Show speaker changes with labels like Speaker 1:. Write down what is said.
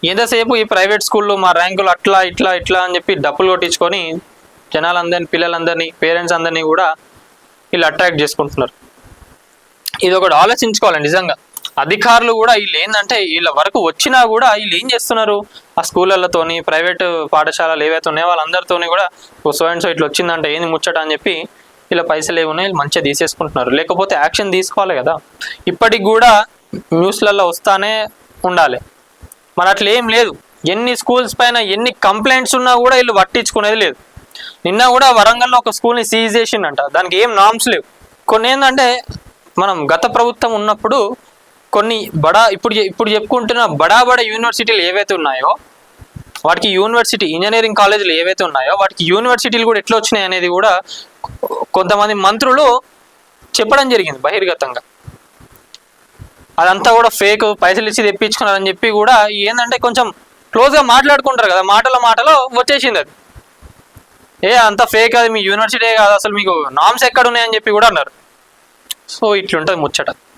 Speaker 1: ఎంతసేపు ఈ ప్రైవేట్ స్కూల్లో మా ర్యాంకులు అట్లా ఇట్లా ఇట్లా అని చెప్పి డప్పులు కొట్టించుకొని జనాలందరినీ, పిల్లలందరినీ, పేరెంట్స్ అందరినీ కూడా వీళ్ళు అట్రాక్ట్ చేసుకుంటున్నారు. ఇది ఒకటి ఆలోచించుకోవాలి నిజంగా. అధికారులు కూడా వీళ్ళు ఏంటంటే వీళ్ళ వరకు వచ్చినా కూడా వీళ్ళు ఏం చేస్తున్నారు, ఆ స్కూళ్ళతోని, ప్రైవేట్ పాఠశాలలు ఏవైతే ఉన్నాయో వాళ్ళందరితోని కూడా సో అండ్ సో ఇట్లా వచ్చిందంటే ఏంది ముచ్చట అని చెప్పి ఇలా పైసలు ఏమున్నాయి మంచిగా తీసేసుకుంటున్నారు. లేకపోతే యాక్షన్ తీసుకోవాలి కదా. ఇప్పటికి కూడా న్యూస్లలో వస్తానే ఉండాలి. మరి అట్లా ఏం లేదు. ఎన్ని స్కూల్స్ పైన ఎన్ని కంప్లైంట్స్ ఉన్నా కూడా వీళ్ళు పట్టించుకునేది లేదు. నిన్న కూడా వరంగల్లో ఒక స్కూల్ని సీజ్ చేసిండంట. దానికి ఏం నామ్స్ లేవు. కొన్ని ఏంటంటే మనం గత ప్రభుత్వం ఉన్నప్పుడు కొన్ని ఇప్పుడు చెప్పుకుంటున్న బడా యూనివర్సిటీలు ఏవైతే ఉన్నాయో వాటికి యూనివర్సిటీ ఇంజనీరింగ్ కాలేజీలు ఏవైతే ఉన్నాయో వాటికి యూనివర్సిటీలు కూడా ఎట్లా వచ్చినాయి అనేది కూడా కొంతమంది మంత్రులు చెప్పడం జరిగింది బహిర్గతంగా. అదంతా కూడా ఫేక్, పైసలు ఇచ్చి తెప్పించుకున్నారని చెప్పి కూడా ఏంటంటే కొంచెం క్లోజ్గా మాట్లాడుకుంటారు కదా, మాటలో వచ్చేసింది అది. అంత ఫేక్, అది మీ యూనివర్సిటీ కాదు, అసలు మీకు నామ్స్ ఎక్కడ ఉన్నాయని చెప్పి కూడా అన్నారు. సో ఇట్లుంటుంది ముచ్చట.